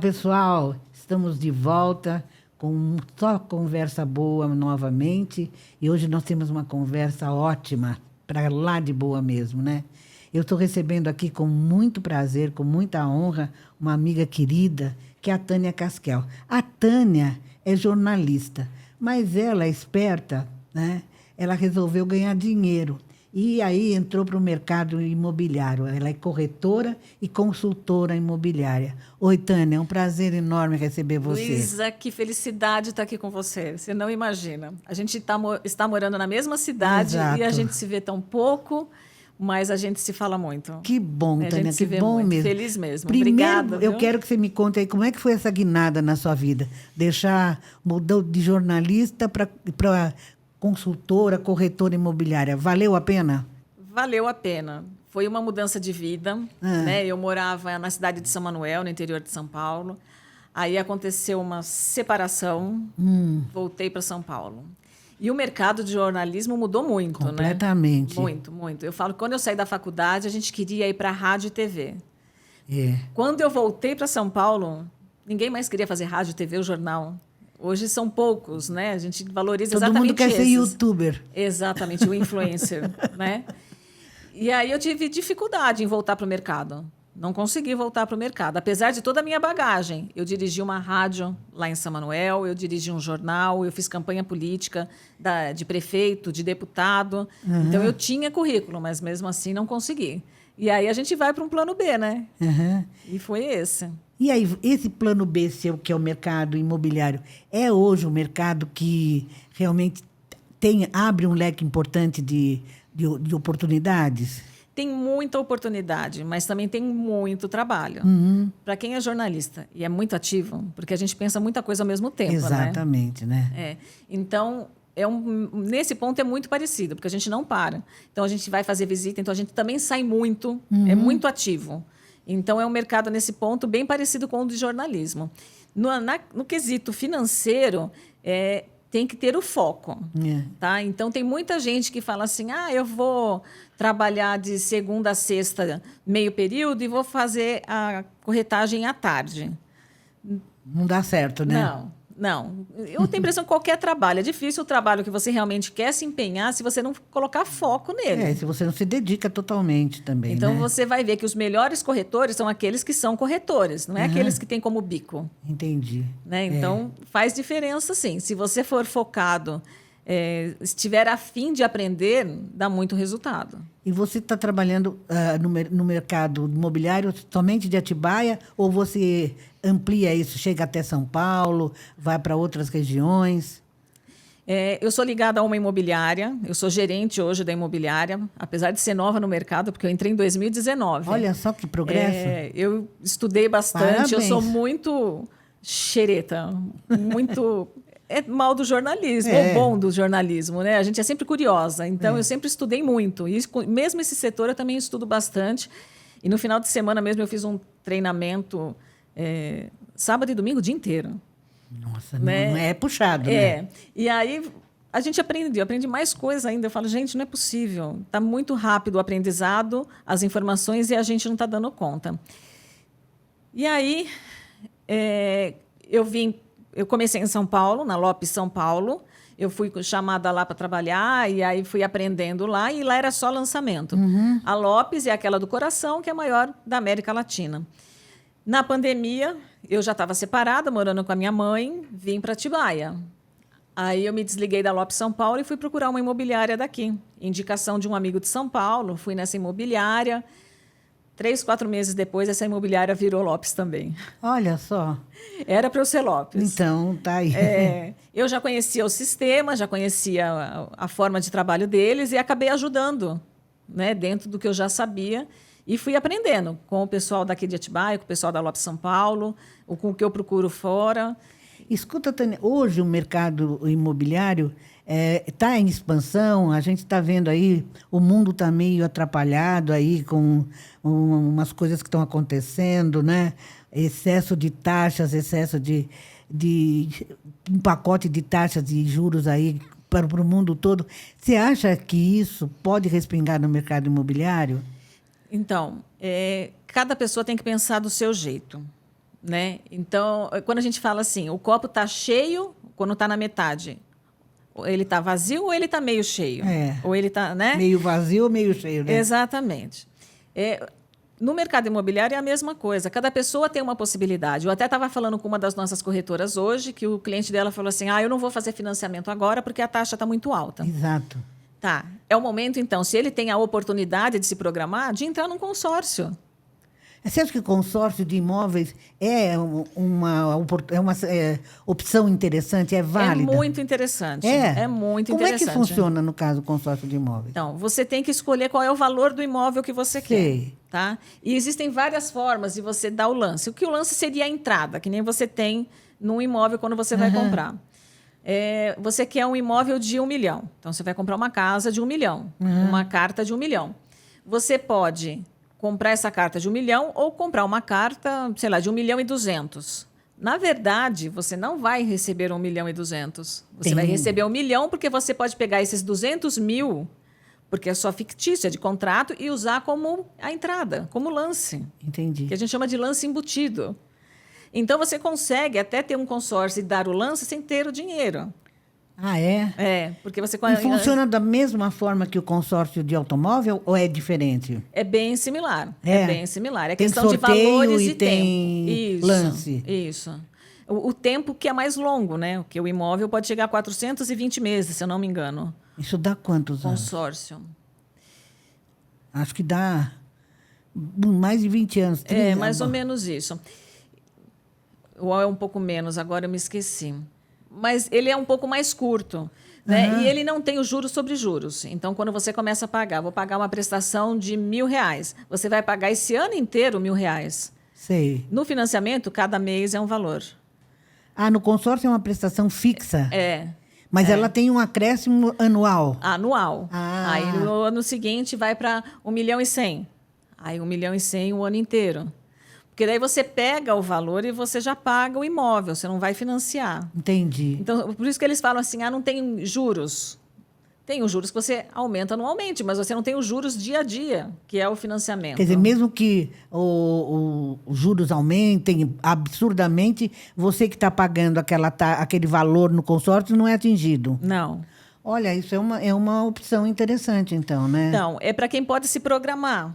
pessoal, estamos de volta com só conversa boa novamente. E hoje nós temos uma conversa ótima, para lá de boa mesmo, né? Eu estou recebendo aqui com muito prazer, com muita honra, uma amiga querida, que é a Tânia Casquel. A Tânia é jornalista, mas ela é esperta, né? Ela resolveu ganhar dinheiro. E aí entrou para o mercado imobiliário. Ela é corretora e consultora imobiliária. Oi, Tânia, é um prazer enorme receber você. Luísa, que felicidade estar aqui com você. Você não imagina. A gente está morando na mesma cidade. Exato. E a gente se vê tão pouco, mas a gente se fala muito. Que bom, A Tânia, gente se que vê bom muito. mesmo. Feliz mesmo. Primeiro, Obrigada. eu viu? quero que você me conte aí como é que foi essa guinada na sua vida. Mudou de jornalista para consultora, corretora imobiliária. Valeu a pena? Valeu a pena. Foi uma mudança de vida. Né? Eu morava na cidade de São Manuel, no interior de São Paulo. Aí aconteceu uma separação, voltei para São Paulo. E o mercado de jornalismo mudou muito, Completamente. né? Muito, muito. Eu falo que quando eu saí da faculdade, a gente queria ir para a rádio e TV. É. Quando eu voltei para São Paulo, ninguém mais queria fazer rádio, TV ou jornal. Hoje são poucos, né? A gente valoriza Todo exatamente mundo quer ser esses. youtuber. Exatamente, o influencer, né? E aí eu tive dificuldade em voltar para o mercado. Não consegui voltar para o mercado, apesar de toda a minha bagagem. Eu dirigi uma rádio lá em São Manuel, eu dirigi um jornal, eu fiz campanha política de prefeito, de deputado. Então, eu tinha currículo, mas mesmo assim não consegui. E aí a gente vai para um plano B, né? E foi esse. E aí, esse plano B seu, que é o mercado imobiliário, é hoje um mercado que realmente abre um leque importante de oportunidades? Tem muita oportunidade, mas também tem muito trabalho. Para quem é jornalista e é muito ativo, porque a gente pensa muita coisa ao mesmo tempo, Exatamente, né? É. Então, nesse ponto é muito parecido, porque a gente não para. Então, a gente vai fazer visita, então a gente também sai muito, é muito ativo. Então, é um mercado, nesse ponto, bem parecido com o de jornalismo. No quesito financeiro, tem que ter o foco. Tá? Então, tem muita gente que fala assim, eu vou trabalhar de segunda a sexta, meio período, e vou fazer a corretagem à tarde. Não dá certo, né? Não. Eu tenho a impressão que qualquer trabalho, é difícil o trabalho que você realmente quer se empenhar se você não colocar foco nele. Se você não se dedica totalmente também, então, né? você vai ver que os melhores corretores são aqueles que são corretores, não é aqueles que têm como bico. Entendi. Né? Então, faz diferença, sim. Se você for focado, estiver a fim de aprender, dá muito resultado. E você está trabalhando no mercado imobiliário somente de Atibaia ou você amplia isso, chega até São Paulo, vai para outras regiões? Eu sou ligada a uma imobiliária, eu sou gerente hoje da imobiliária, apesar de ser nova no mercado, porque eu entrei em 2019. Olha só que progresso. Eu estudei bastante, Parabéns. eu sou muito xereta, muito... É mal do jornalismo, ou bom do jornalismo, né? A gente é sempre curiosa, então eu sempre estudei muito. E mesmo esse setor eu também estudo bastante. E no final de semana mesmo eu fiz um treinamento sábado e domingo o dia inteiro. Nossa, né? não é puxado, né? E aí a gente aprende mais coisas ainda. Eu falo, gente, não é possível. Está muito rápido o aprendizado, as informações, e a gente não está dando conta. E aí eu comecei em São Paulo, na Lopes São Paulo. Eu fui chamada lá para trabalhar e aí fui aprendendo lá. E lá era só lançamento. A Lopes é aquela do coração, que é a maior da América Latina. Na pandemia, eu já estava separada, morando com a minha mãe, vim para Atibaia. Aí eu me desliguei da Lopes São Paulo e fui procurar uma imobiliária daqui. Indicação de um amigo de São Paulo, fui nessa imobiliária. 3, 4 meses depois, essa imobiliária virou Lopes também. Olha só. Era para eu ser Lopes. Então, tá aí. Eu já conhecia o sistema, já conhecia a forma de trabalho deles e acabei ajudando, né, dentro do que eu já sabia. E fui aprendendo com o pessoal daqui de Atibaia, com o pessoal da Lopes São Paulo, com o que eu procuro fora. Escuta, Tânia, hoje o mercado imobiliário está em expansão, a gente está vendo aí, o mundo está meio atrapalhado aí com umas coisas que estão acontecendo, né? Excesso de taxas, excesso de um pacote de taxas e juros aí para o mundo todo. Você acha que isso pode respingar no mercado imobiliário? Então, cada pessoa tem que pensar do seu jeito. né? Então, quando a gente fala assim, o copo está cheio quando está na metade. Ele está vazio ou ele está meio cheio? Ou ele está, né? Meio vazio ou meio cheio, né? Exatamente. No mercado imobiliário é a mesma coisa. Cada pessoa tem uma possibilidade. Eu até estava falando com uma das nossas corretoras hoje, que o cliente dela falou assim, eu não vou fazer financiamento agora porque a taxa está muito alta. Exato. Tá. É o momento, então, se ele tem a oportunidade de se programar, de entrar num consórcio. Você acha que o consórcio de imóveis é uma opção interessante, é válida? É muito interessante. É? É muito Como interessante. Como é que funciona, no caso, o consórcio de imóveis? Então, você tem que escolher qual é o valor do imóvel que você Sei. quer. Tá? E existem várias formas de você dar o lance. O que o lance seria a entrada, que nem você tem num imóvel quando você vai comprar. Você quer um imóvel de 1 milhão. Então, você vai comprar uma casa de 1 milhão. Uma carta de 1 milhão. Você pode comprar essa carta de 1 milhão ou comprar uma carta, sei lá, de 1 milhão e 200. Na verdade, você não vai receber 1 milhão e 200. Você vai receber 1 milhão porque você pode pegar esses 200 mil, porque é só fictícia de contrato, e usar como a entrada, como lance. Entendi. Que a gente chama de lance embutido. Então, você consegue até ter um consórcio e dar o lance sem ter o dinheiro. Ah, é? Porque você... E funciona da mesma forma que o consórcio de automóvel ou é diferente? É bem similar. É bem similar. É tem questão de sorteio valores e e tem tempo. lance. Isso. O tempo que é mais longo, né? Porque o imóvel pode chegar a 420 meses, se eu não me engano. Isso dá quantos anos? Consórcio. Acho que dá mais de 20 anos. 30, Mais ou menos isso. Ou é um pouco menos, agora eu me esqueci. Mas ele é um pouco mais curto, né? E ele não tem os juros sobre juros. Então, quando você começa a pagar, vou pagar uma prestação de R$1.000. Você vai pagar esse ano inteiro R$1.000. Sei. No financiamento, cada mês é um valor. No consórcio é uma prestação fixa? Mas É. ela tem um acréscimo anual? Anual. Ah. Aí, no ano seguinte, vai para 1.100.000. Aí, 1.100.000 o ano inteiro. Porque daí você pega o valor e você já paga o imóvel, você não vai financiar. Entendi. Então, por isso que eles falam assim, não tem juros. Tem os juros que você aumenta anualmente, mas você não tem os juros dia a dia, que é o financiamento. Quer dizer, mesmo que os juros aumentem absurdamente, você que está pagando aquele valor no consórcio não é atingido. Não. Olha, isso é uma opção interessante, então, né? Então, é para quem pode se programar.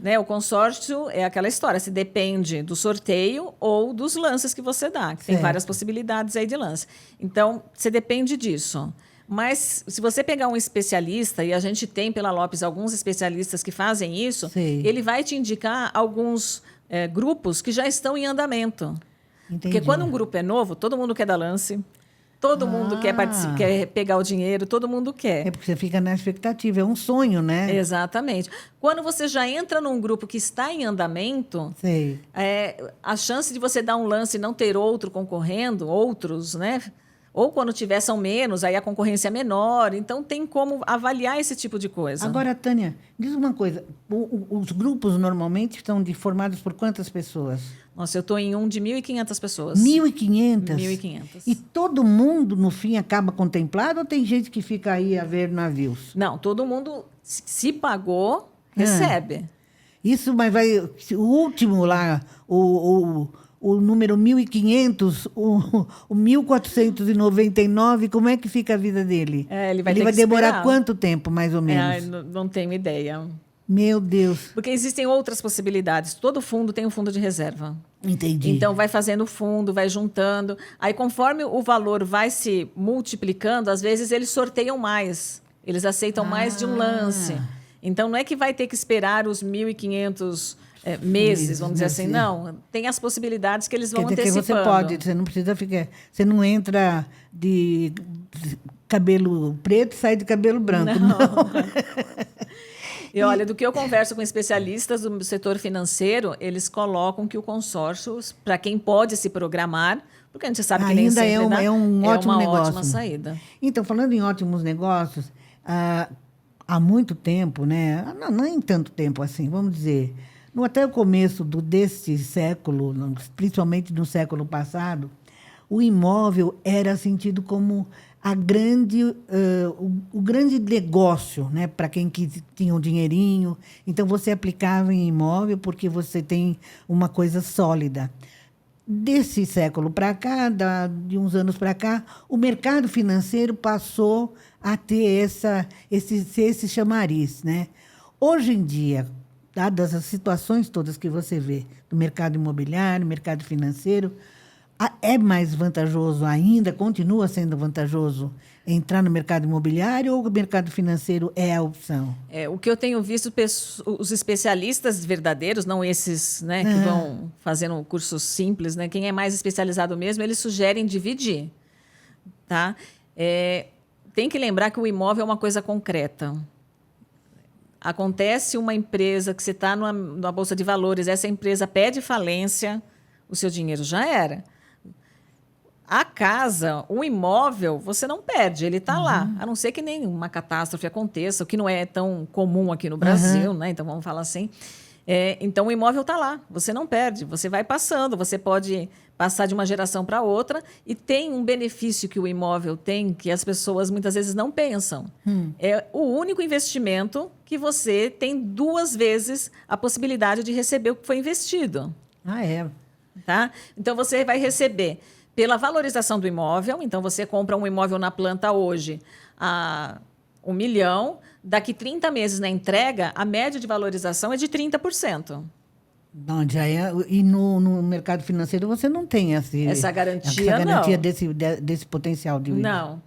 Né? O consórcio é aquela história, se depende do sorteio ou dos lances que você dá, que tem várias possibilidades aí de lance. Então, você depende disso. Mas, se você pegar um especialista, e a gente tem pela Lopes alguns especialistas que fazem isso, ele vai te indicar alguns grupos que já estão em andamento. Entendi. Porque quando um grupo é novo, todo mundo quer dar lance. Todo mundo quer pegar o dinheiro, todo mundo quer. É porque você fica na expectativa, é um sonho, né? Exatamente. Quando você já entra num grupo que está em andamento, a chance de você dar um lance e não ter outro concorrendo, outros, né? Ou quando tiver são menos, aí a concorrência é menor. Então, tem como avaliar esse tipo de coisa. Agora, Tânia, diz uma coisa. Os grupos normalmente estão formados por quantas pessoas? Nossa, eu estou em um de 1.500 pessoas. 1.500? 1.500. E todo mundo, no fim, acaba contemplado ou tem gente que fica aí a ver navios? Não, todo mundo, se pagou, recebe. Isso, mas vai... O último lá, o número 1.500, o 1.499, como é que fica a vida dele? Ele vai demorar esperar. Quanto tempo, mais ou menos? Não tenho ideia. Meu Deus. Porque existem outras possibilidades. Todo fundo tem um fundo de reserva. Entendi. Então, vai fazendo fundo, vai juntando. Aí, conforme o valor vai se multiplicando, às vezes eles sorteiam mais. Eles aceitam mais de um lance. Então, não é que vai ter que esperar os 1.500 meses, vamos dizer assim. Não, tem as possibilidades que eles vão antecipando. Que você pode, você não precisa ficar... Você não entra de cabelo preto e sai de cabelo branco. Não. E olha, do que eu converso com especialistas do setor financeiro, eles colocam que o consórcio, para quem pode se programar, porque a gente sabe que nem sempre é um ótimo negócio. Ótima saída. Então, falando em ótimos negócios, há muito tempo, né? Não em tanto tempo assim, vamos dizer, até o começo deste século, principalmente no século passado, o imóvel era sentido como o grande negócio, né, para quem tinha um dinheirinho. Então, você aplicava em imóvel porque você tem uma coisa sólida. desse século para cá, de uns anos para cá, o mercado financeiro passou a ter esse chamariz, né? Hoje em dia, dadas as situações todas que você vê do mercado imobiliário, mercado financeiro, é mais vantajoso ainda, continua sendo vantajoso entrar no mercado imobiliário ou o mercado financeiro é a opção? O que eu tenho visto, os especialistas verdadeiros, não esses, né, que vão fazendo cursos simples, né? Quem é mais especializado mesmo, eles sugerem dividir, tá? Tem que lembrar que o imóvel é uma coisa concreta. Acontece uma empresa que você está numa bolsa de valores, essa empresa pede falência, o seu dinheiro já era. A casa, o imóvel, você não perde, ele está lá. A não ser que nenhuma catástrofe aconteça, o que não é tão comum aqui no Brasil, né? Então, vamos falar assim. Então, o imóvel está lá, você não perde, você vai passando, você pode passar de uma geração para outra e tem um benefício que o imóvel tem que as pessoas muitas vezes não pensam. É o único investimento que você tem 2 vezes a possibilidade de receber o que foi investido. Tá? Então, você vai receber pela valorização do imóvel. Então, você compra um imóvel na planta hoje a 1 milhão, daqui 30 meses na entrega, a média de valorização é de 30%. Não, já é, e no mercado financeiro você não tem essa garantia, desse potencial de... Não.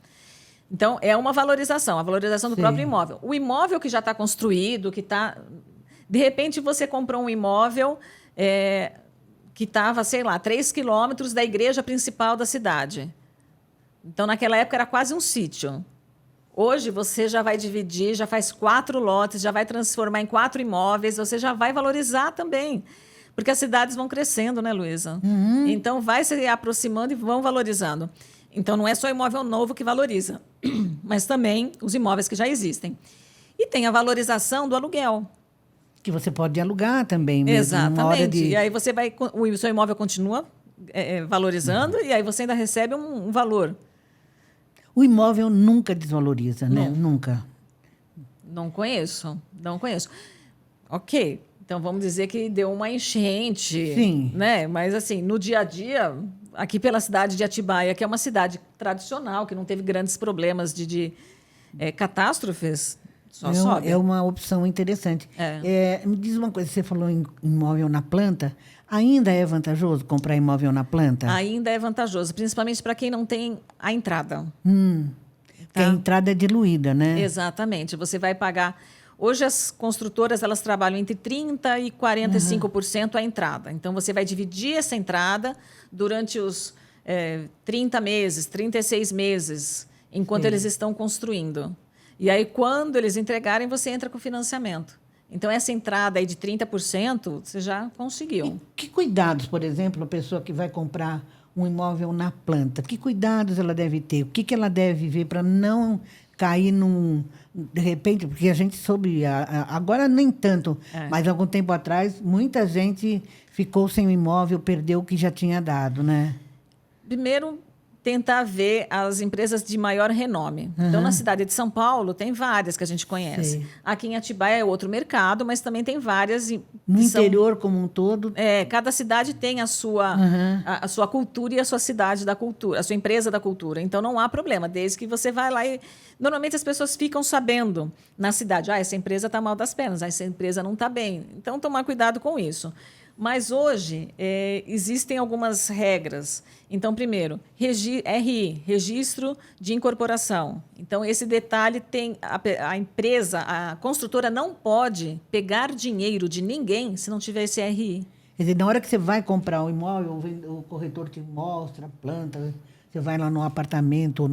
Então, é uma valorização, a valorização do próprio imóvel. O imóvel que já está construído, que está... De repente, você comprou um imóvel que estava, sei lá, 3 quilômetros da igreja principal da cidade. Então, naquela época, era quase um sítio. Hoje, você já vai dividir, já faz 4 lotes, já vai transformar em 4 imóveis, você já vai valorizar também. Porque as cidades vão crescendo, né, Luísa? Então, vai se aproximando e vão valorizando. Então, não é só imóvel novo que valoriza, mas também os imóveis que já existem. E tem a valorização do aluguel. Que você pode alugar também. Mesmo, exatamente. E aí o seu imóvel continua valorizando e aí você ainda recebe um valor. O imóvel nunca desvaloriza, né? Nunca. Não conheço. Ok. Então, vamos dizer que deu uma enchente. Sim. Né? Mas, assim, no dia a dia, aqui pela cidade de Atibaia, que é uma cidade tradicional, que não teve grandes problemas de catástrofes, só sobe. É uma opção interessante. Me diz uma coisa, você falou em imóvel na planta. Ainda é vantajoso comprar imóvel na planta? Ainda é vantajoso, principalmente para quem não tem a entrada. Porque a entrada é diluída, né? Exatamente. Você vai pagar... Hoje, as construtoras elas trabalham entre 30% e 45% a entrada. Então, você vai dividir essa entrada durante os 30 meses, 36 meses, enquanto eles estão construindo. E aí, quando eles entregarem, você entra com financiamento. Então, essa entrada aí de 30%, você já conseguiu. E que cuidados, por exemplo, a pessoa que vai comprar um imóvel na planta, que cuidados ela deve ter? O que ela deve ver para não cair de repente, porque a gente soube, agora nem tanto, mas algum tempo atrás, muita gente ficou sem o imóvel, perdeu o que já tinha dado, né? Primeiro, tentar ver as empresas de maior renome. Então, na cidade de São Paulo, tem várias que a gente conhece. Aqui em Atibaia é outro mercado, mas também tem várias. No interior como um todo? Cada cidade tem a sua cultura e a sua cidade da cultura, a sua empresa da cultura. Então, não há problema, desde que você vai lá e... Normalmente, as pessoas ficam sabendo na cidade, essa empresa está mal das pernas, essa empresa não está bem. Então, tomar cuidado com isso. Mas hoje existem algumas regras. Então, primeiro, RI, Registro de Incorporação. Então, esse detalhe tem a empresa, a construtora não pode pegar dinheiro de ninguém se não tiver esse RI. Quer dizer, na hora que você vai comprar um imóvel, o corretor te mostra a planta, você vai lá no apartamento,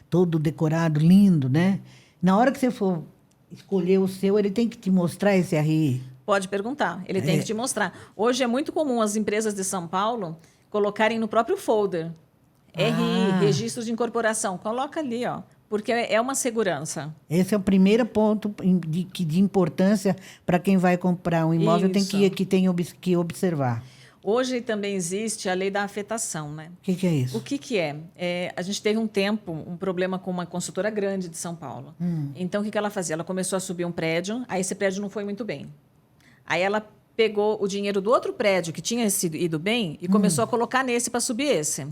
todo decorado, lindo, né? Na hora que você for escolher o seu, ele tem que te mostrar esse RI. Pode perguntar, ele tem que te mostrar. Hoje é muito comum as empresas de São Paulo colocarem no próprio folder. RI, Registro de Incorporação. Coloca ali, ó, porque é uma segurança. Esse é o primeiro ponto de importância para quem vai comprar um imóvel, tem que observar. Hoje também existe a lei da afetação, né? O que é isso? O que é? A gente teve um problema com uma consultora grande de São Paulo. Então, o que ela fazia? Ela começou a subir um prédio, aí esse prédio não foi muito bem. Aí ela pegou o dinheiro do outro prédio que tinha ido bem e começou a colocar nesse para subir esse.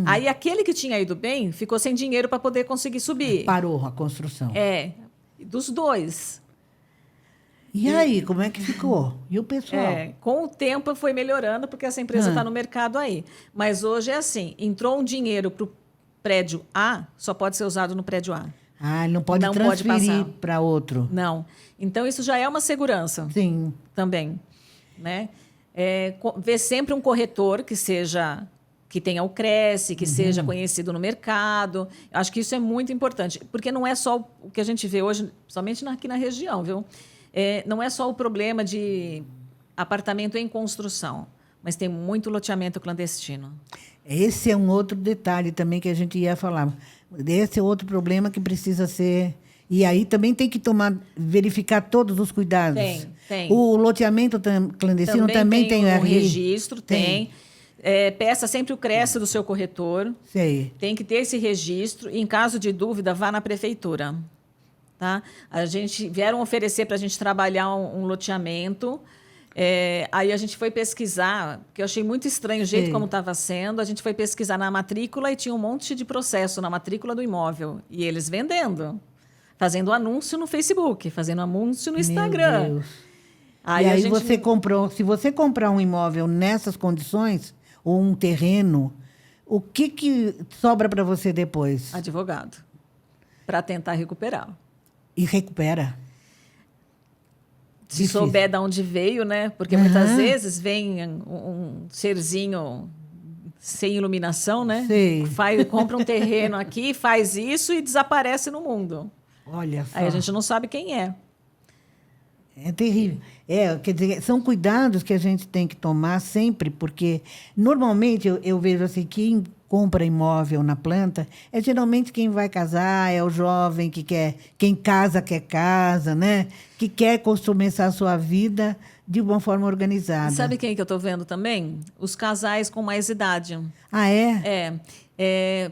Aí aquele que tinha ido bem ficou sem dinheiro para poder conseguir subir. Parou a construção. Dos dois. E aí, como é que ficou? E o pessoal? Com o tempo foi melhorando, porque essa empresa está no mercado aí. Mas hoje é assim, entrou um dinheiro para o prédio A, só pode ser usado no prédio A. Ele não pode transferir para outro. Não. Então, isso já é uma segurança. Sim. Também. Né? Ver sempre um corretor que tenha o Cresce, que seja conhecido no mercado. Eu acho que isso é muito importante, porque não é só o que a gente vê hoje, somente aqui na região, viu? Não é só o problema de apartamento em construção, mas tem muito loteamento clandestino. Esse é um outro detalhe também que a gente ia falar. Esse é outro problema que precisa ser... E aí também tem que verificar todos os cuidados. Tem. O loteamento clandestino também tem um registro, tem. Peça sempre o Cresce do seu corretor. Sei. Tem que ter esse registro. E, em caso de dúvida, vá na prefeitura. Tá? Vieram oferecer para a gente trabalhar um loteamento. Aí a gente foi pesquisar, porque eu achei muito estranho o jeito como estava sendo. A gente foi pesquisar na matrícula e tinha um monte de processo na matrícula do imóvel. E eles vendendo. Fazendo anúncio no Facebook, fazendo anúncio no Instagram. Meu Deus. Aí você comprou... Se você comprar um imóvel nessas condições, ou um terreno, o que sobra para você depois? Advogado. Para tentar recuperar. E recupera? Se souber de onde veio, né? Porque muitas vezes vem um serzinho sem iluminação, né? Sei. Compra um terreno aqui, faz isso e desaparece no mundo. Olha só. Aí a gente não sabe quem é. É terrível. Quer dizer, são cuidados que a gente tem que tomar sempre, porque normalmente eu vejo assim, quem compra imóvel na planta é geralmente quem vai casar, é o jovem quem casa quer casa, né? Que quer começar a sua vida de uma forma organizada. E sabe quem que eu estou vendo também? Os casais com mais idade. Ah, é?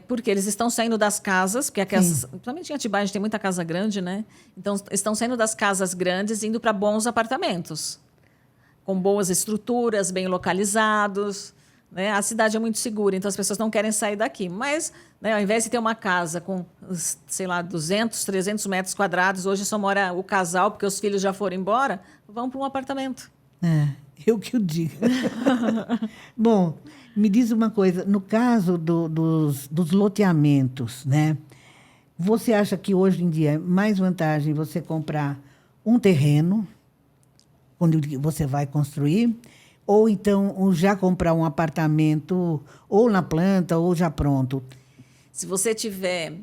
Porque eles estão saindo das casas, porque principalmente em Atibaia a gente tem muita casa grande, né? Então, estão saindo das casas grandes e indo para bons apartamentos, com boas estruturas, bem localizados. Né? A cidade é muito segura, então as pessoas não querem sair daqui. Mas, né, ao invés de ter uma casa com, sei lá, 200, 300 metros quadrados, hoje só mora o casal, porque os filhos já foram embora, vão para um apartamento. Eu que o digo. Bom, me diz uma coisa, no caso dos loteamentos, né? Você acha que hoje em dia é mais vantagem você comprar um terreno, onde você vai construir, ou então já comprar um apartamento ou na planta ou já pronto? Se você tiver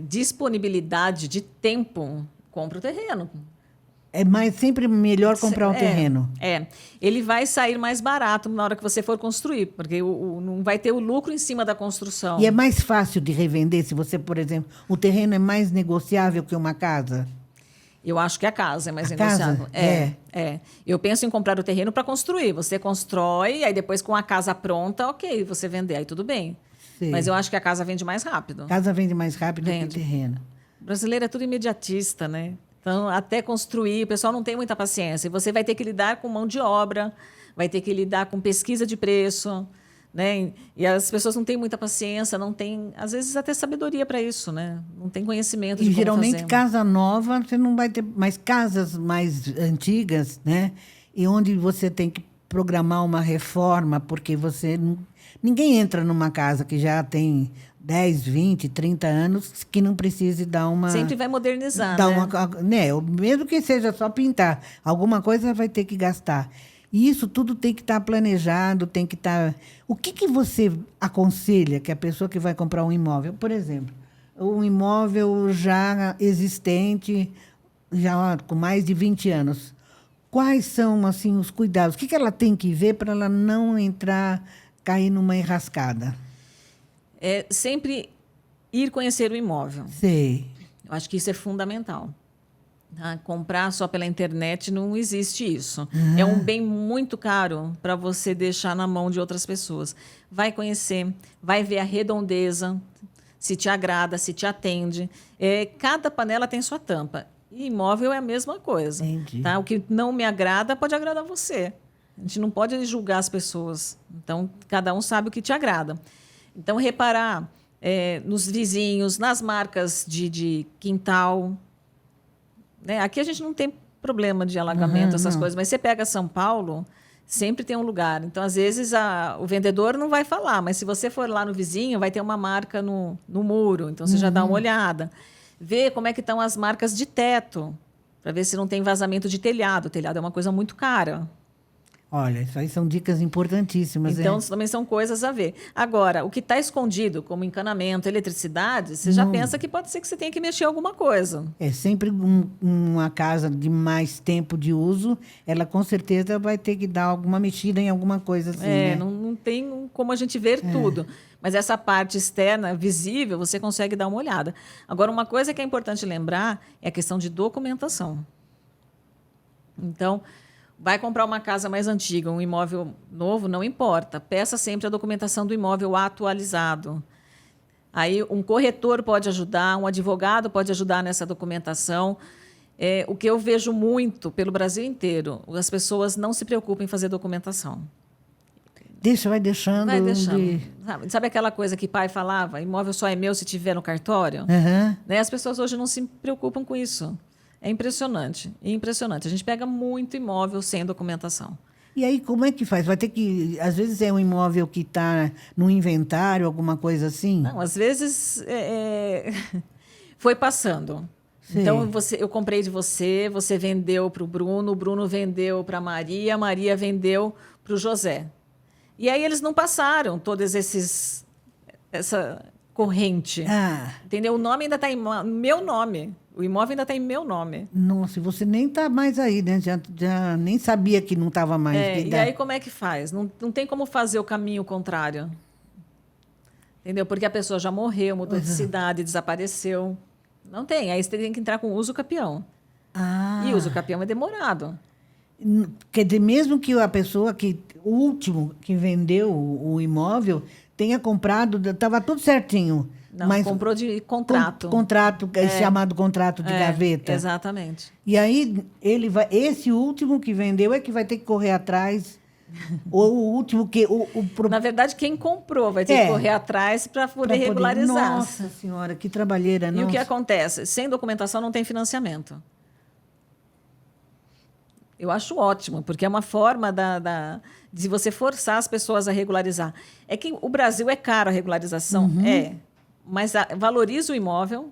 disponibilidade de tempo, compra o terreno. Sempre melhor comprar um terreno. Ele vai sair mais barato na hora que você for construir, porque não vai ter o lucro em cima da construção. E é mais fácil de revender se você, por exemplo, o terreno é mais negociável que uma casa? Eu acho que a casa é mais negociável. Casa? Eu penso em comprar o terreno para construir. Você constrói, aí depois com a casa pronta, ok, você vender, aí tudo bem. Sim. Mas eu acho que a casa vende mais rápido. Casa vende mais rápido que o terreno. O brasileiro é tudo imediatista, né? Então, até construir, o pessoal não tem muita paciência. E você vai ter que lidar com mão de obra, vai ter que lidar com pesquisa de preço, né? E as pessoas não têm muita paciência, não têm, às vezes, até sabedoria para isso, né? Não tem conhecimento de como geralmente, fazer. Casa nova, você não vai ter mais casas mais antigas, né? E onde você tem que programar uma reforma, porque ninguém entra numa casa que já tem 10, 20, 30 anos, que não precise dar uma... Sempre vai modernizar, né? Mesmo que seja só pintar, alguma coisa vai ter que gastar. E isso tudo tem que estar planejado, tem que estar... O que você aconselha que a pessoa que vai comprar um imóvel, por exemplo, um imóvel já existente, já com mais de 20 anos, quais são assim, os cuidados? O que ela tem que ver para ela não cair numa enrascada? Sempre ir conhecer o imóvel. Sei. Eu acho que isso é fundamental. Tá? Comprar só pela internet não existe isso. É um bem muito caro para você deixar na mão de outras pessoas. Vai conhecer, vai ver a redondeza, se te agrada, se te atende. Cada panela tem sua tampa. E imóvel é a mesma coisa. Entendi. Tá? O que não me agrada pode agradar você. A gente não pode julgar as pessoas. Então, cada um sabe o que te agrada. Então, reparar nos vizinhos, nas marcas de quintal. Né? Aqui a gente não tem problema de alagamento, essas coisas, mas você pega São Paulo, sempre tem um lugar. Então, às vezes, o vendedor não vai falar, mas se você for lá no vizinho, vai ter uma marca no muro. Então, você já dá uma olhada. Vê como é que estão as marcas de teto, para ver se não tem vazamento de telhado. O telhado é uma coisa muito cara. Olha, isso aí são dicas importantíssimas. Então, também são coisas a ver. Agora, o que está escondido, como encanamento, eletricidade, você já pensa que pode ser que você tenha que mexer alguma coisa. É sempre uma casa de mais tempo de uso, ela com certeza vai ter que dar alguma mexida em alguma coisa assim, né? Não tem como a gente ver tudo. Mas essa parte externa, visível, você consegue dar uma olhada. Agora, uma coisa que é importante lembrar é a questão de documentação. Então, vai comprar uma casa mais antiga, um imóvel novo, não importa. Peça sempre a documentação do imóvel atualizado. Aí um corretor pode ajudar, um advogado pode ajudar nessa documentação. O que eu vejo muito pelo Brasil inteiro, as pessoas não se preocupam em fazer documentação. Vai deixando. Vai deixando. Sabe aquela coisa que pai falava? Imóvel só é meu se tiver no cartório? Né? As pessoas hoje não se preocupam com isso. É impressionante, impressionante. A gente pega muito imóvel sem documentação. E aí, como é que faz? Vai ter que... Às vezes é um imóvel que está no inventário, alguma coisa assim? Não, às vezes foi passando. Sim. Então, eu comprei de você, você vendeu para o Bruno vendeu para a Maria vendeu para o José. E aí eles não passaram todos essa corrente. Entendeu? O nome ainda está em meu nome. O imóvel ainda está em meu nome. Nossa, e você nem está mais aí, né? Já nem sabia que não estava mais. E aí como é que faz? Não tem como fazer o caminho contrário. Entendeu? Porque a pessoa já morreu, mudou de cidade, desapareceu. Não tem. Aí você tem que entrar com uso capião. E uso capião é demorado. Quer dizer, mesmo que a pessoa o último que vendeu o imóvel tenha comprado, estava tudo certinho. Não, mas comprou de contrato. Contrato, chamado contrato de gaveta. Exatamente. E aí, esse último que vendeu é que vai ter que correr atrás. Ou o último que... Na verdade, quem comprou vai ter que correr atrás para poder regularizar. Nossa Senhora, que trabalheira. E o que acontece? Sem documentação não tem financiamento. Eu acho ótimo, porque é uma forma de você forçar as pessoas a regularizar. É que o Brasil é caro a regularização? Mas valoriza o imóvel.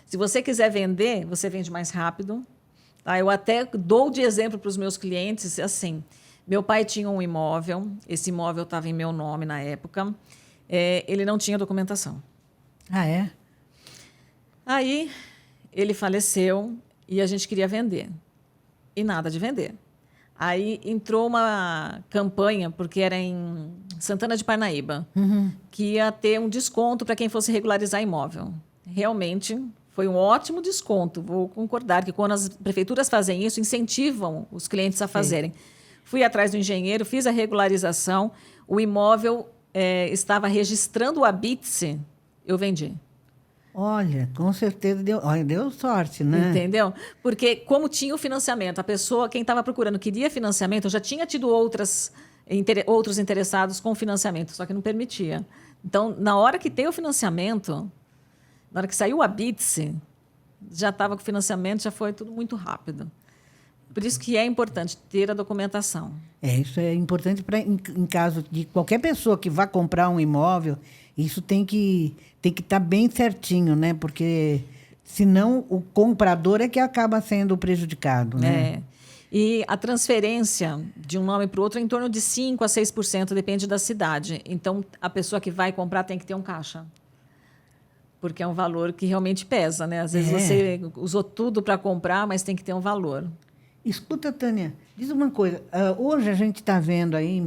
Se você quiser vender, você vende mais rápido. Tá? Eu até dou de exemplo para os meus clientes, assim, meu pai tinha um imóvel, esse imóvel estava em meu nome na época, ele não tinha documentação. É? Aí, ele faleceu e a gente queria vender. E nada de vender. Aí entrou uma campanha, porque era em Santana de Parnaíba, que ia ter um desconto para quem fosse regularizar imóvel. Realmente foi um ótimo desconto. Vou concordar que quando as prefeituras fazem isso, incentivam os clientes a fazerem. Fui atrás do engenheiro, fiz a regularização, o imóvel estava registrando o habite-se, eu vendi. Olha, com certeza deu sorte, né? Entendeu? Porque como tinha o financiamento, a pessoa, quem estava procurando, queria financiamento, já tinha tido outros interessados com financiamento, só que não permitia. Então, na hora que tem o financiamento, na hora que saiu o habite-se, já estava com o financiamento, já foi tudo muito rápido. Por isso que é importante ter a documentação. Isso é importante em caso de qualquer pessoa que vá comprar um imóvel, isso tem que estar bem certinho, né? Porque senão o comprador é que acaba sendo prejudicado, né? E a transferência de um nome para o outro é em torno de 5% a 6%, depende da cidade. Então, a pessoa que vai comprar tem que ter um caixa. Porque é um valor que realmente pesa, né? Às vezes você usou tudo para comprar, mas tem que ter um valor. Escuta, Tânia, diz uma coisa. Hoje a gente está vendo aí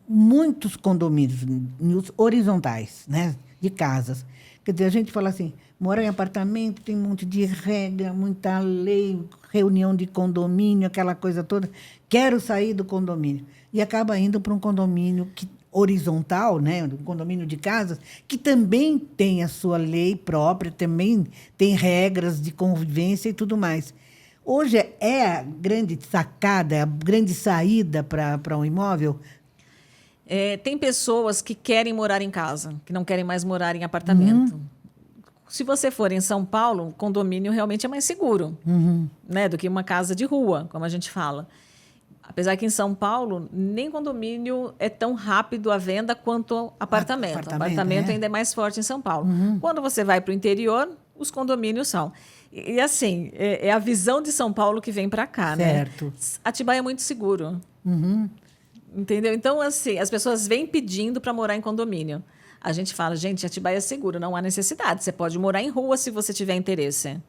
muitos condomínios horizontais, né, de casas. Quer dizer, a gente fala assim, morar em apartamento tem um monte de regra, muita lei, reunião de condomínio, aquela coisa toda. Quero sair do condomínio. E acaba indo para um condomínio horizontal, né, um condomínio de casas, que também tem a sua lei própria, também tem regras de convivência e tudo mais. Hoje é a grande sacada, a grande saída para um imóvel? Tem pessoas que querem morar em casa, que não querem mais morar em apartamento. Se você for em São Paulo, condomínio realmente é mais seguro, né, do que uma casa de rua, como a gente fala. Apesar que em São Paulo, nem condomínio é tão rápido a venda quanto apartamento. Apartamento ainda é mais forte em São Paulo. Quando você vai para o interior, os condomínios são. E assim, é a visão de São Paulo que vem para cá, certo, né? Atibaia é muito seguro. Entendeu? Então, assim, as pessoas vêm pedindo para morar em condomínio. A gente fala, gente, Atibaia é seguro, não há necessidade. Você pode morar em rua se você tiver interesse.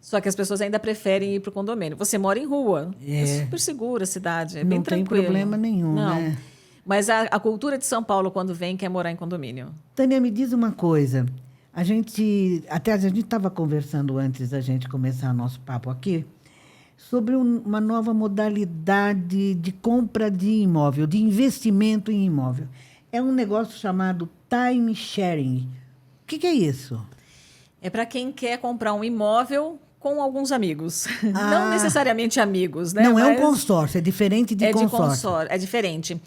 Só que as pessoas ainda preferem ir para o condomínio. Você mora em rua, é super segura a cidade, é bem tranquilo. Não tem problema nenhum, não. Né? Mas a cultura de São Paulo, quando vem, quer morar em condomínio. Tânia, me diz uma coisa. A gente estava conversando antes da gente começar o nosso papo aqui sobre uma nova modalidade de compra de imóvel, de investimento em imóvel. É um negócio chamado time sharing. O que é isso? É para quem quer comprar um imóvel com alguns amigos. Não necessariamente amigos, né? Não é um consórcio, é diferente de consórcio. É diferente.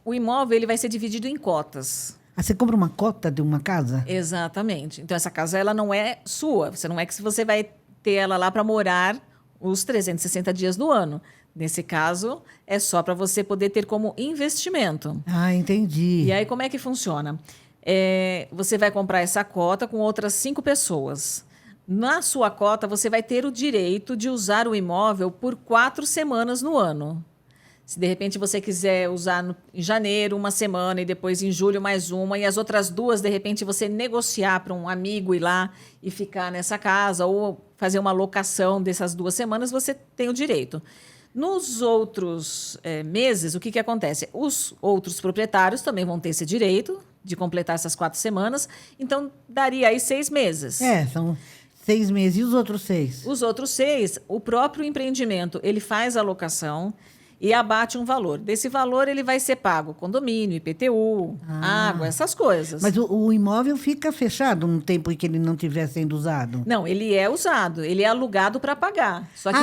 O imóvel ele vai ser dividido em cotas. Você compra uma cota de uma casa? Exatamente. Então, essa casa ela não é sua. Você não é que você vai ter ela lá para morar os 360 dias do ano. Nesse caso, é só para você poder ter como investimento. Ah, entendi. E aí, como é que funciona? Você vai comprar essa cota com outras 5 pessoas. Na sua cota, você vai ter o direito de usar o imóvel por 4 semanas no ano. Se, de repente, você quiser usar em janeiro 1 semana e depois em julho mais uma, e as outras 2, de repente, você negociar para um amigo ir lá e ficar nessa casa ou fazer uma locação dessas 2 semanas, você tem o direito. Nos outros meses, o que acontece? Os outros proprietários também vão ter esse direito de completar essas 4 semanas, então daria aí 6 meses. São 6 meses. E os outros 6? Os outros 6, o próprio empreendimento, ele faz a locação e abate um valor. Desse valor, ele vai ser pago condomínio, IPTU, água, essas coisas. Mas o imóvel fica fechado no tempo em que ele não estiver sendo usado? Não, ele é usado, ele é alugado para pagar. Só que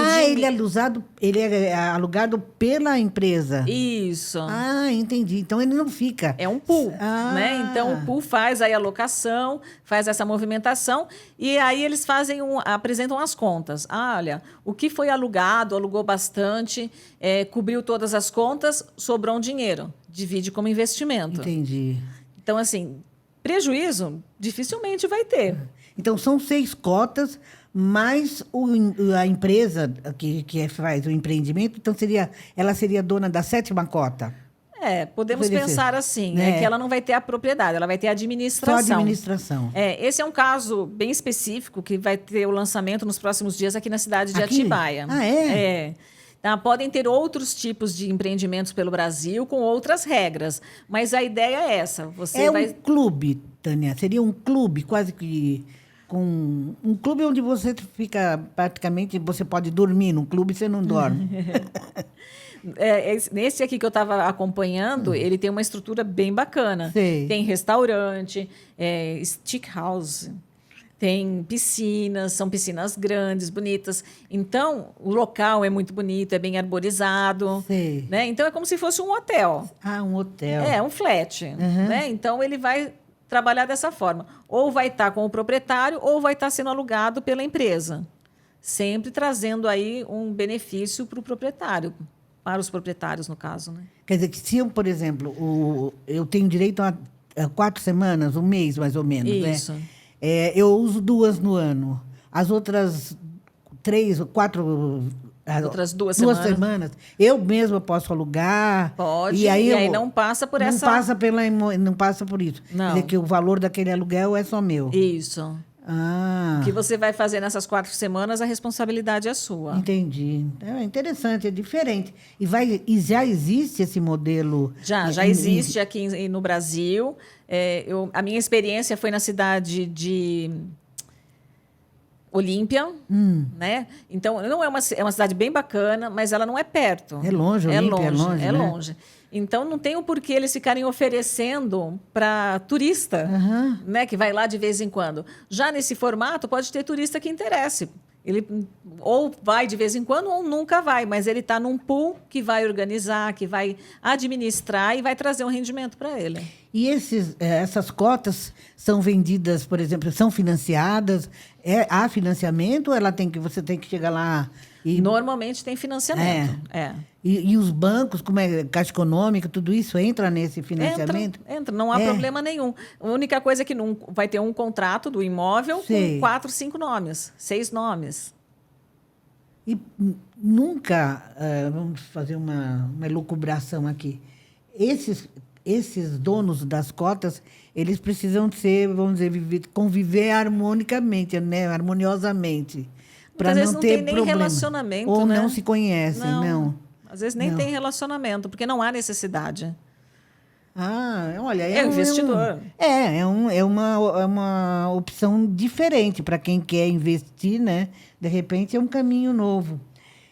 ele é alugado pela empresa? Isso. Entendi. Então, ele não fica. É um pool, né? Então, o pool faz aí a locação, faz essa movimentação, e aí eles apresentam as contas. Olha, o que foi alugado, alugou bastante, cobriu todas as contas, sobrou um dinheiro. Divide como investimento. Entendi. Então, assim, prejuízo dificilmente vai ter. Então, são 6 cotas, mais a empresa que faz o empreendimento, então ela seria dona da 7ª cota? Podemos pensar assim, que ela não vai ter a propriedade, ela vai ter a administração. Só a administração. Esse é um caso bem específico que vai ter o lançamento nos próximos dias aqui na cidade de Atibaia. Tá? Podem ter outros tipos de empreendimentos pelo Brasil com outras regras, mas a ideia é essa. Um clube, Tânia, seria um clube quase que com um clube onde você fica praticamente, você pode dormir num clube, você não dorme. Nesse aqui que eu estava acompanhando, ele tem uma estrutura bem bacana. Sei. Tem restaurante, stick house. Tem piscinas, são piscinas grandes, bonitas. Então, o local é muito bonito, é bem arborizado. Sei. Né? Então, é como se fosse um hotel. Um hotel. Um flat. Né? Então, ele vai trabalhar dessa forma. Ou vai estar com o proprietário, ou vai estar sendo alugado pela empresa. Sempre trazendo aí um benefício para o proprietário, para os proprietários, no caso. Né? Quer dizer, que se eu, por exemplo, eu tenho direito a 4 semanas, 1 mês, mais ou menos, Isso. Né? Eu uso 2 no ano. As outras 3 ou 4... Outras 2 semanas. Eu mesma posso alugar. Pode. E aí não passa por essa... Não passa por isso. Não. Quer dizer que o valor daquele aluguel é só meu. Isso. O que você vai fazer nessas 4 semanas, a responsabilidade é sua. Entendi. É interessante, é diferente. E já existe esse modelo? Já existe aqui no Brasil. A minha experiência foi na cidade de Olímpia, né? Então, não é uma cidade bem bacana, mas ela não é perto. É longe, Olímpia é longe, é né? longe. Então, não tem o porquê eles ficarem oferecendo para turista, né, que vai lá de vez em quando. Já nesse formato, pode ter turista que interesse. Ele ou vai de vez em quando ou nunca vai, mas ele está num pool que vai organizar, que vai administrar e vai trazer um rendimento para ele. E essas cotas são vendidas, por exemplo, são financiadas? Há financiamento ou você tem que chegar lá e... Normalmente tem financiamento. E os bancos, como é Caixa Econômica, tudo isso entra nesse financiamento? Entra, não há problema nenhum. A única coisa é que não vai ter um contrato do imóvel com 4, 5 nomes, 6 nomes. E nunca, vamos fazer uma elucubração aqui, esses donos das cotas, eles precisam ser, vamos dizer, conviver harmonicamente, né? Harmoniosamente, para não ter nem problema. Relacionamento, ou né? não se conhecem, não. Às vezes nem tem relacionamento, porque não há necessidade. Olha, é um investidor. É uma opção diferente para quem quer investir, né? De repente é um caminho novo.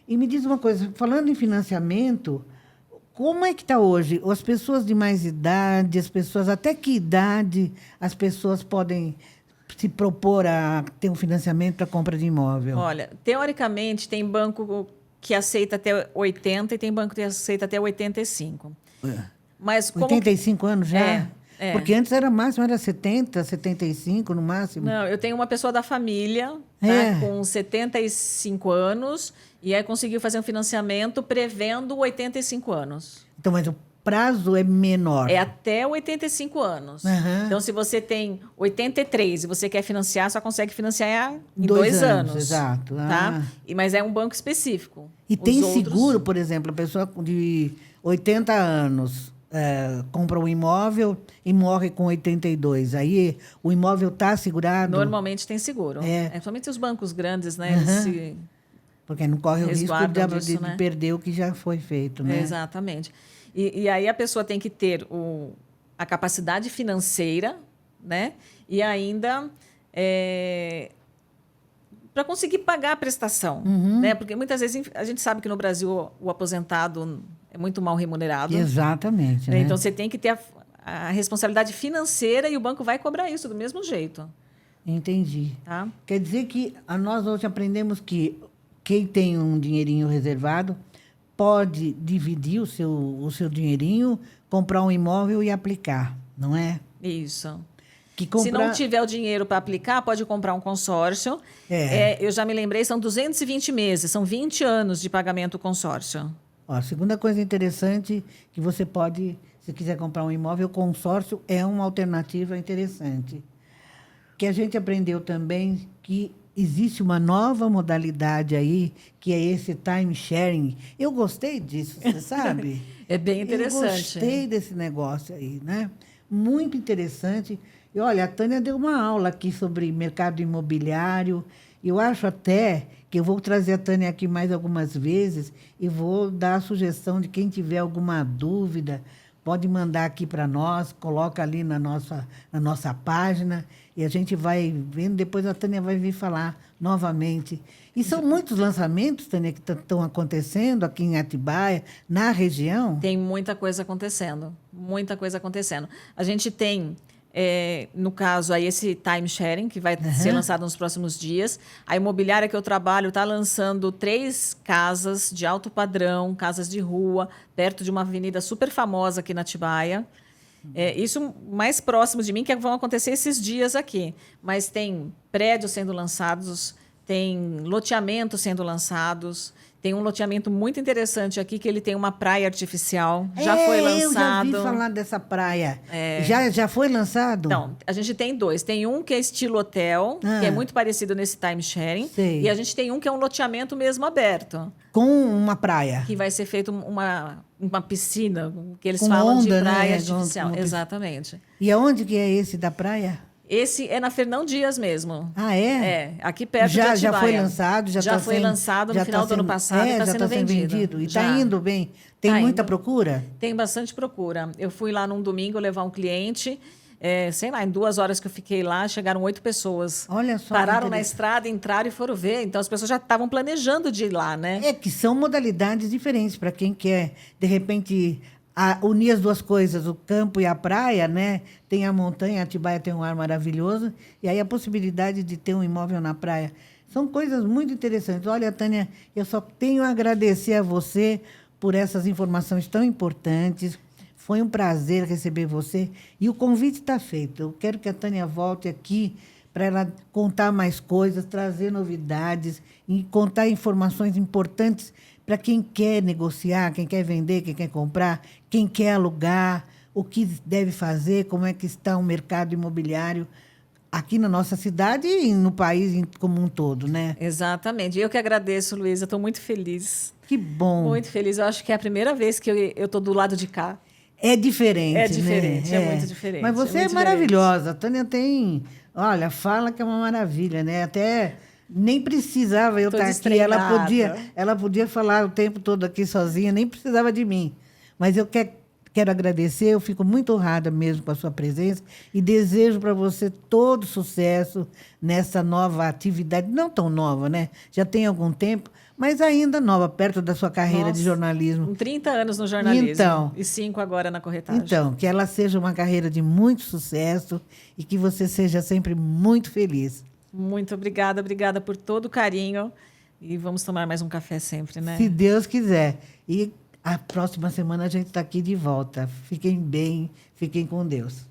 E me diz uma coisa, falando em financiamento, como é que está hoje? As pessoas de mais idade, até que idade as pessoas podem se propor a ter um financiamento para compra de imóvel? Olha, teoricamente tem banco que aceita até 80 e tem banco que aceita até 85. Mas 85 anos já? Porque antes era máximo, era 70, 75 no máximo. Não, eu tenho uma pessoa da família com 75 anos e aí conseguiu fazer um financiamento prevendo 85 anos. Então, mas o prazo é menor. É até 85 anos. Então, se você tem 83 e você quer financiar, só consegue financiar em 2 anos. Exato. Tá? Mas é um banco específico. E tem seguro, por exemplo, a pessoa de 80 anos compra um imóvel e morre com 82. Aí o imóvel está assegurado? Normalmente tem seguro. Principalmente os bancos grandes, né? Porque não corre o risco de né? perder o que já foi feito, né? Exatamente. E aí a pessoa tem que ter a capacidade financeira, né? E ainda para conseguir pagar a prestação, né? Porque muitas vezes a gente sabe que no Brasil o aposentado é muito mal remunerado. Exatamente. Né? Então você tem que ter a responsabilidade financeira e o banco vai cobrar isso do mesmo jeito. Entendi. Tá? Quer dizer que nós hoje aprendemos que quem tem um dinheirinho reservado pode dividir o seu dinheirinho, comprar um imóvel e aplicar, não é? Isso. Se não tiver o dinheiro para aplicar, pode comprar um consórcio. Eu já me lembrei, são 220 meses, são 20 anos de pagamento consórcio. A segunda coisa interessante que você pode, se quiser comprar um imóvel, o consórcio é uma alternativa interessante. Que a gente aprendeu também que existe uma nova modalidade aí, que é esse time sharing. Eu gostei disso, você sabe? É bem interessante. Eu gostei desse negócio aí, né? Muito interessante. E olha, a Tânia deu uma aula aqui sobre mercado imobiliário. Eu acho até que eu vou trazer a Tânia aqui mais algumas vezes e vou dar a sugestão de quem tiver alguma dúvida, pode mandar aqui para nós, coloca ali na nossa página e a gente vai vendo, depois a Tânia vai vir falar novamente. E são muitos lançamentos, Tânia, que estão acontecendo aqui em Atibaia, na região? Tem muita coisa acontecendo, muita coisa acontecendo. A gente tem... no caso, aí esse time sharing, que vai ser lançado nos próximos dias. A imobiliária que eu trabalho está lançando 3 casas de alto padrão, casas de rua, perto de uma avenida super famosa aqui na Atibaia. Isso mais próximo de mim, que vão acontecer esses dias aqui. Mas tem prédios sendo lançados, tem loteamentos sendo lançados. Tem um loteamento muito interessante aqui, que ele tem uma praia artificial. Já foi lançado. Eu já vi falar dessa praia. Já foi lançado? Não, a gente tem 2. Tem um que é estilo hotel, que é muito parecido nesse time sharing. Sei. E a gente tem um que é um loteamento mesmo aberto. Com uma praia. Que vai ser feito uma piscina, que eles com falam onda, de praia né? artificial. Exatamente. E aonde que é esse da praia? Esse é na Fernão Dias mesmo. Ah, é? Aqui perto de Atibaia. Já foi lançado? Já foi lançado no final do ano passado e está sendo vendido. E está indo bem? Tem muita procura? Tem bastante procura. Eu fui lá num domingo levar um cliente, sei lá, em 2 horas que eu fiquei lá, chegaram 8 pessoas. Olha só. Pararam na estrada, entraram e foram ver. Então, as pessoas já estavam planejando de ir lá, né? Que são modalidades diferentes para quem quer, de repente, unir as duas coisas, o campo e a praia, né? Tem a montanha, Atibaia tem um ar maravilhoso, e aí a possibilidade de ter um imóvel na praia. São coisas muito interessantes. Olha, Tânia, eu só tenho a agradecer a você por essas informações tão importantes. Foi um prazer receber você. E o convite está feito. Eu quero que a Tânia volte aqui para ela contar mais coisas, trazer novidades e contar informações importantes para quem quer negociar, quem quer vender, quem quer comprar, quem quer alugar, o que deve fazer, como é que está o mercado imobiliário aqui na nossa cidade e no país como um todo, né? Exatamente. E eu que agradeço, Luísa. Estou muito feliz. Que bom. Muito feliz. Eu acho que é a primeira vez que eu estou do lado de cá. É diferente, É diferente, né? é muito diferente. Mas você é muito maravilhosa. A Tânia tem... Olha, fala que é uma maravilha, né? Até nem precisava eu Tô estar aqui. destreinada. Ela podia falar o tempo todo aqui sozinha, nem precisava de mim. Mas eu quero agradecer, eu fico muito honrada mesmo com a sua presença e desejo para você todo sucesso nessa nova atividade, não tão nova, né? Já tem algum tempo, mas ainda nova, perto da sua carreira de Nossa, jornalismo. Com 30 anos no jornalismo. Então. E 5 agora na corretagem. Então, que ela seja uma carreira de muito sucesso e que você seja sempre muito feliz. Muito obrigada, obrigada por todo o carinho. E vamos tomar mais um café sempre, né? Se Deus quiser. E a próxima semana a gente está aqui de volta. Fiquem bem, fiquem com Deus.